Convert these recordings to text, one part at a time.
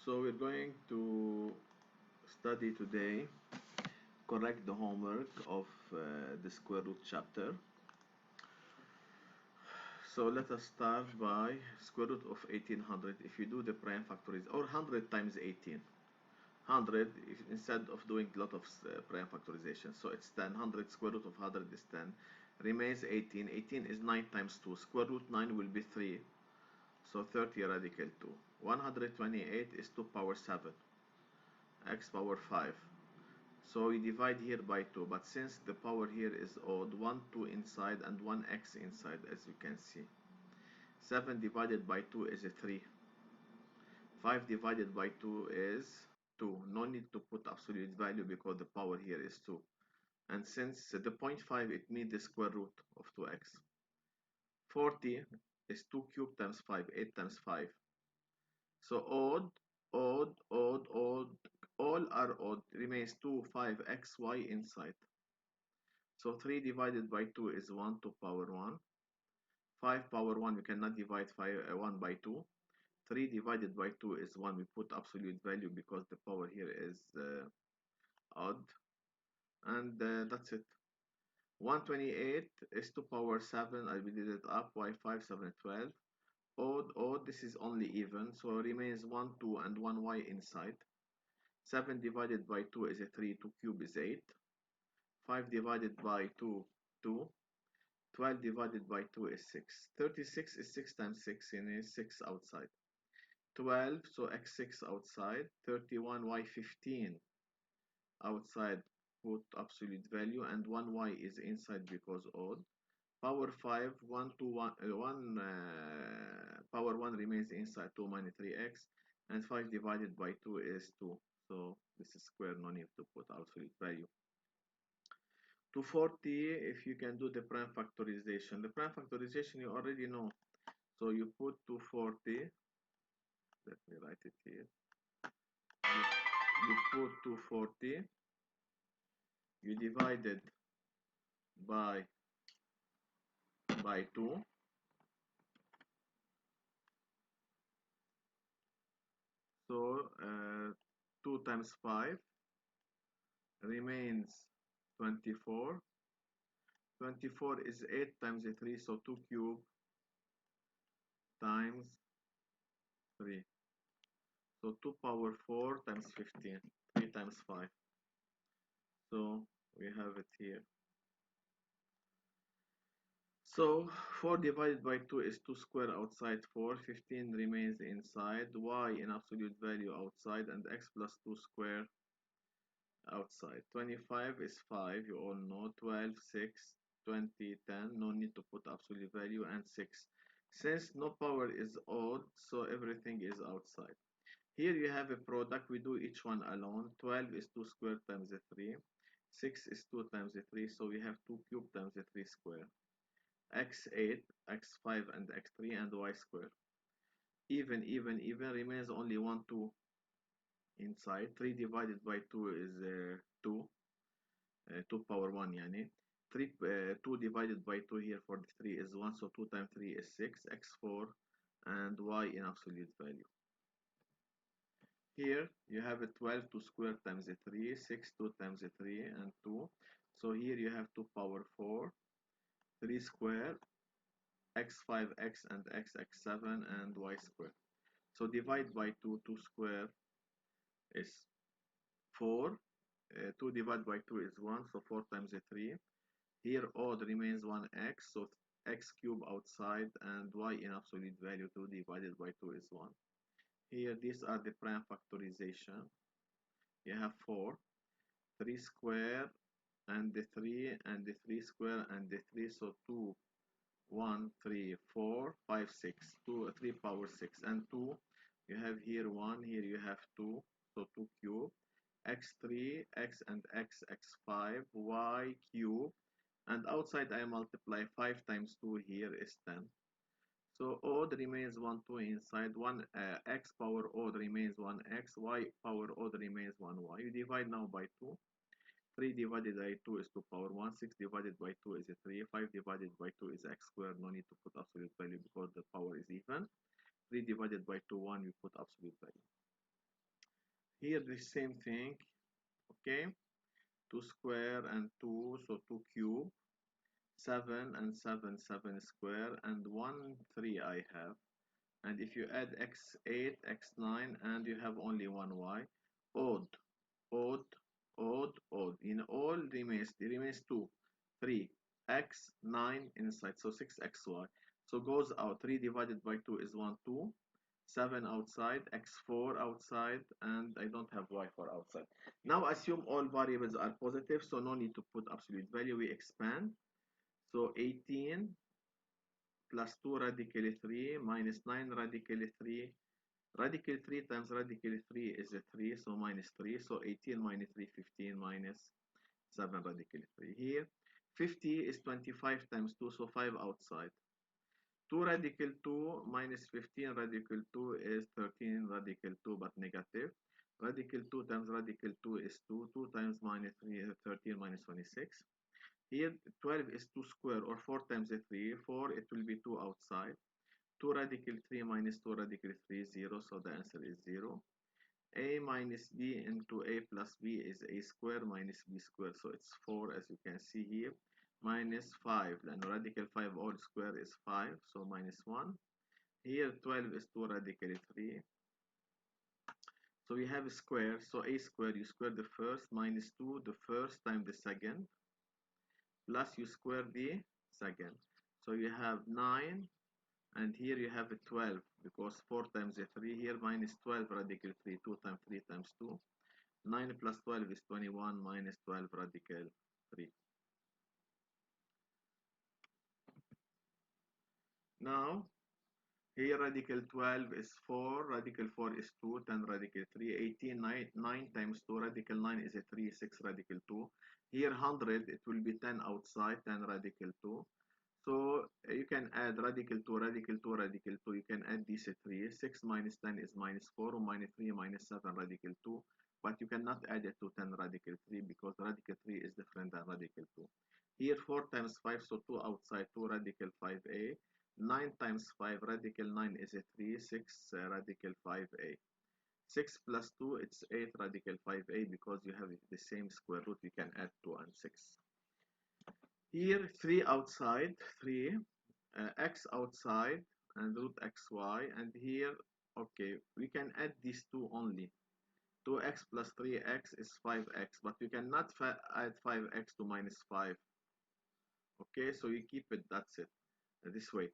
So we're going to study today, correct the homework of the square root chapter. So let us start by square root of 1800. If you do the prime factorization, or 100 times 18. 100, instead of doing a lot of prime factorization. So it's 10. 100 square root of 100 is 10. Remains 18. 18 is 9 times 2. Square root 9 will be 3. So 30 radical 2. 128 is 2 power 7. X power 5. So we divide here by 2, but since the power here is odd, 1 2 inside and 1 x inside, as you can see. 7 divided by 2 is a 3. 5 divided by 2 is 2. No need to put absolute value because the power here is 2. And since the 0.5, it means the square root of 2x. 40 is 2 cubed times 5, 8 times 5. So odd, odd, odd, odd, all are odd. Remains 2, 5, x, y inside. So 3 divided by 2 is 1 to power 1. 5 power 1, we cannot divide 1 by 2. 3 divided by 2 is 1. We put absolute value because the power here is odd. And that's it. 128 is to power 7. I did it up. Y 5, 7, 12. Odd, odd. This is only even. So remains 1, 2, and 1 y inside. 7 divided by 2 is a 3. 2 cube is 8. 5 divided by 2, 2. 12 divided by 2 is 6. 36 is 6 times 6 and is 6 outside. 12, so x6 outside. 31, y15 outside, put absolute value, and 1y is inside because odd. Power 5, 1 to 1, power 1 remains inside, 2 minus 3x, and 5 divided by 2 is 2. So this is square, no need to put absolute value. 240, if you can do the prime factorization. The prime factorization you already know. So you put 240, let me write it here. You put 240, you divide it by 2. So 2 times 5 remains 24. 24 is 8 times 3, so 2 cube times 3. So 2 power 4 times 15, 3 times 5. So we have it here. So 4 divided by 2 is 2 square outside 4, 15 remains inside, y in absolute value outside, and x plus 2 square outside. 25 is 5, you all know. 12, 6, 20, 10, no need to put absolute value, and 6. Since no power is odd, so everything is outside. Here you have a product, we do each one alone. 12 is 2 square times 3. 6 is 2 times 3, so we have 2 cube times 3 square. x8, x5, and x3, and y square. Even, remains only 1, 2 inside. 3 divided by 2 is 2. 2 power 1 يعني 3 2 divided by 2 here for the 3 is 1, so 2 times 3 is 6, x4, and y in absolute value. Here you have a 12 2 square times 3, 6 2 times 3, and 2. So here you have 2 power 4, 3 square, x5, x, and x7, and y square. So divide by 2, 2 square is 4, 2 divided by 2 is 1, so 4 times 3. Here odd remains 1x, so x cube outside, and y in absolute value 2 divided by 2 is 1. Here these are the prime factorization. You have 4, 3 square, and the 3, and the 3 square, and the 3, so 2, 1, 3, 4, 5, 6, 2, 3 power 6, and 2. You have here 1, here you have 2, so 2 cube, x3, x, and x, x5, y cube, and outside I multiply 5 times 2 here is 10. So odd remains 1, 2 inside, 1 x power odd remains 1x, y power odd remains 1y. You divide now by 2. 3 divided by 2 is 2 power 1, 6 divided by 2 is a 3, 5 divided by 2 is x squared, no need to put absolute value because the power is even. 3 divided by 2, 1, we put absolute value. Here the same thing, okay? 2 square and 2, so 2 cube, 7 and 7, 7 square, and 1, 3 I have. And if you add x8, x9, and you have only one y, odd, odd, odd, odd. In all remains 2, 3, x, 9 inside, so 6xy. So goes out, 3 divided by 2 is 1, 2, 7 outside, x4 outside, and I don't have y4 outside. Now assume all variables are positive, so no need to put absolute value, we expand. So 18 plus 2 radical 3 minus 9 radical 3. Radical 3 times radical 3 is a 3, so minus 3. So 18 minus 3, 15 minus 7 radical 3. Here, 50 is 25 times 2, so 5 outside. 2 radical 2 minus 15 radical 2 is 13 radical 2, but negative. Radical 2 times radical 2 is 2. 2 times minus 3 is 13 minus 26. Here, 12 is 2 square, or 4 times 3. 4, it will be 2 outside. 2 radical 3 minus 2 radical 3 is 0, so the answer is 0. A minus b into a plus b is a square minus b square, so it's 4 as you can see here, minus 5, and radical 5 all square is 5, so minus 1. Here 12 is 2 radical 3, so we have a square, so a square, you square the first, minus 2 the first time the second, plus you square the second, so you have 9. And here you have a 12, because 4 times a 3, here minus 12 radical 3, 2 times 3 times 2. 9 plus 12 is 21 minus 12 radical 3. Now, here radical 12 is 4, radical 4 is 2, 10 radical 3, 18, 9 times 2, radical 9 is a 3, 6 radical 2. Here 100, it will be 10 outside, 10 radical 2. So you can add radical 2, radical 2, radical 2. You can add these 3. 6 minus 10 is minus 4, minus 3 minus 7 radical 2. But you cannot add it to 10 radical 3 because radical 3 is different than radical 2. Here 4 times 5, so 2 outside, 2 radical 5a. 9 times 5, radical 9 is a 3, 6 radical 5a. 6 plus 2, it's 8 radical 5a, because you have the same square root, we can add 2 and 6. Here 3 outside, 3, x outside, and root xy, and here, okay, we can add these two only. 2x plus 3x is 5x, but we cannot add 5x to minus 5. Okay, so you keep it, that's it, this way.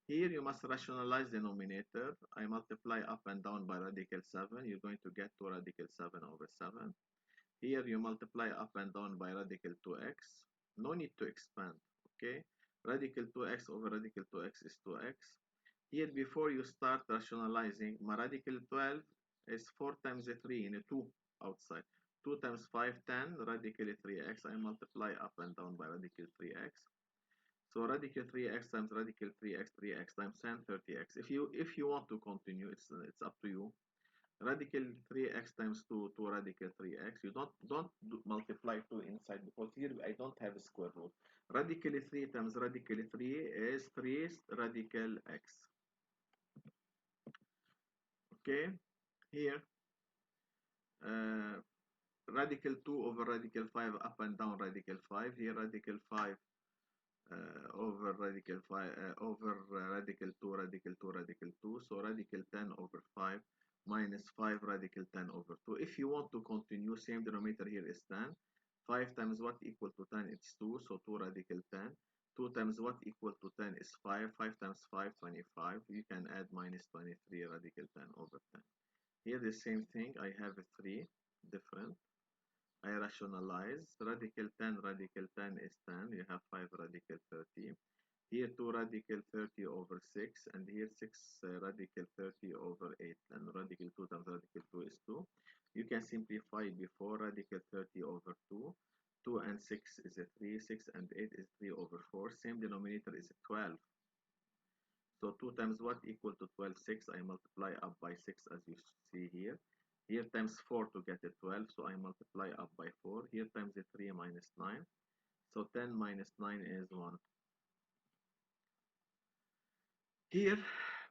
Here you must rationalize the denominator. I multiply up and down by radical 7. You're going to get 2 radical 7 over 7. Here you multiply up and down by radical 2x. No need to expand, okay? Radical 2x over radical 2x is 2x. Here, before you start rationalizing, my radical 12 is 4 times 3 in a 2 outside. 2 times 5, 10, radical 3x. I multiply up and down by radical 3x. So radical 3x times radical 3x, 3x times 10, 30x. If you want to continue, it's up to you. Radical 3x times 2 to radical 3x. You don't multiply 2 inside, because here I don't have a square root. Radical 3 times radical 3 is 3 radical x. Okay, here radical 2 over radical 5, up and down radical 5. Here radical 5 over radical 5 over radical 2, radical 2, radical 2. So radical 10 over 5 minus 5 radical 10 over 2. If you want to continue, same denominator here is 10. 5 times what equal to 10? It's 2, so 2 radical 10. 2 times what equal to 10 is 5. 5 times 5, 25. You can add minus 23 radical 10 over 10. Here the same thing, I have a 3 different. I rationalize. Radical 10, radical 10 is 10. You have 5 radical 30. Here 2 radical 30 over 6. And here 6 radical 30 over 8. And radical 2 times radical 2 is 2. You can simplify before. Radical 30 over 2. 2 and 6 is a 3. 6 and 8 is 3 over 4. Same denominator is 12. So 2 times what equal to 12? 6. I multiply up by 6 as you see here. Here times 4 to get a 12. So I multiply up by 4. Here times the 3 minus 9. So 10 minus 9 is 1. Here,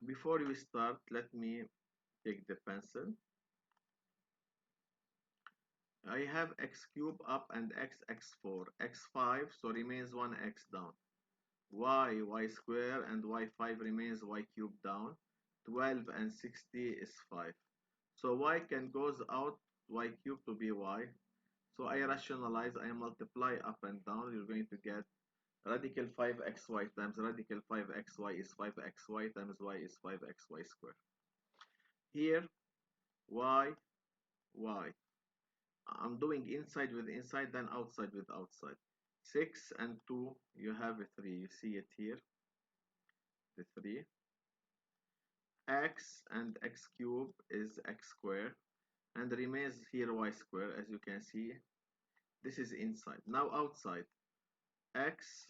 before we start, let me take the pencil. I have x cube up and x4, x5, so remains 1x down. Y square and y5 remains y cube down. 12 and 60 is 5. So y can goes out y cube to be y. So I rationalize, I multiply up and down. You're going to get radical 5xy times radical 5xy is 5xy times y is 5xy squared. Here, y, y. I'm doing inside with inside, then outside with outside. 6 and 2, you have a 3. You see it here, the 3. X and x cube is x squared, and remains here y squared, as you can see. This is inside. Now outside, x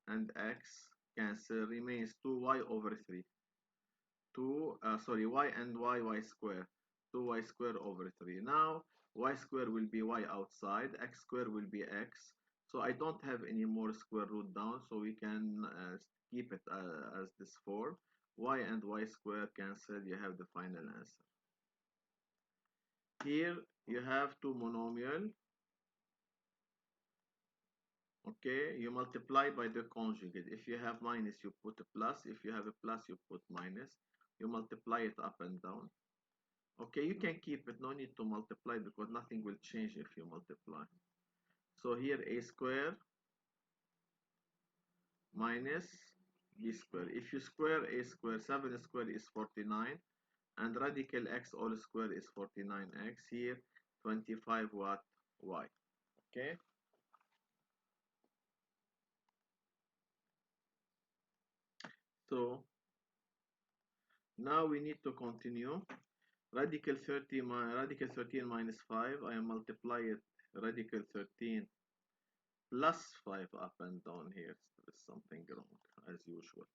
and x cancel, remains 2y over 3. 2, y and y square. 2y square over 3. Now y square will be y outside, x square will be x. So I don't have any more square root down, so we can keep it as this form. Y and y square cancel, you have the final answer. Here you have two monomial. Okay, you multiply by the conjugate. If you have minus, you put a plus. If you have a plus, you put minus. You multiply it up and down. Okay, you can keep it, no need to multiply because nothing will change if you multiply. So here a square minus b square. If you square a square, 7 square is 49, and radical x all square is 49x. Here 25 what y. Okay, so now we need to continue. Radical 13 minus 5, I multiply it radical 13 plus 5 up and down. Here there is something wrong as usual.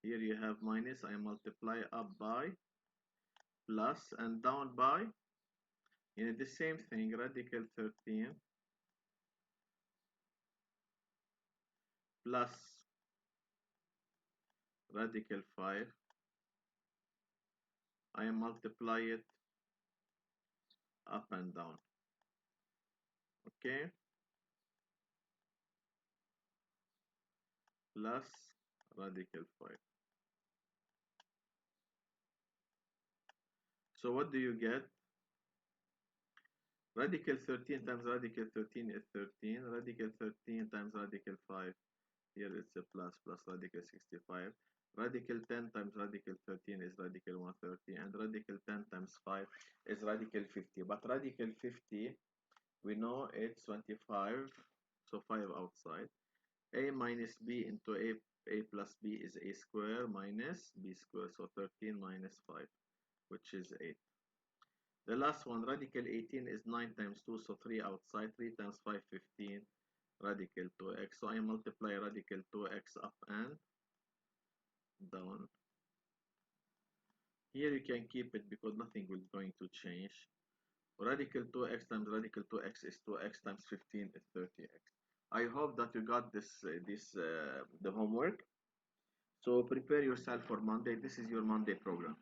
Here you have minus, I multiply up by plus and down by, the same thing, radical 13 plus radical 5, I multiply it up and down. Okay, plus radical 5. So what do you get? Radical 13 times radical 13 is 13. Radical 13 times radical 5. Here it's a plus radical 65. Radical 10 times radical 13 is radical 130. And radical 10 times 5 is radical 50. But radical 50, we know it's 25. So 5 outside. A minus b into a plus b is a square minus b square. So 13 minus 5, which is 8. The last one, radical 18 is 9 times 2, so 3 outside. 3 times 5, 15, radical 2x. So I multiply radical 2x up and down. Here you can keep it because nothing will going to change. Radical 2x times radical 2x is 2x times 15 is 30x. I hope that you got the homework. So prepare yourself for Monday. This is your Monday program.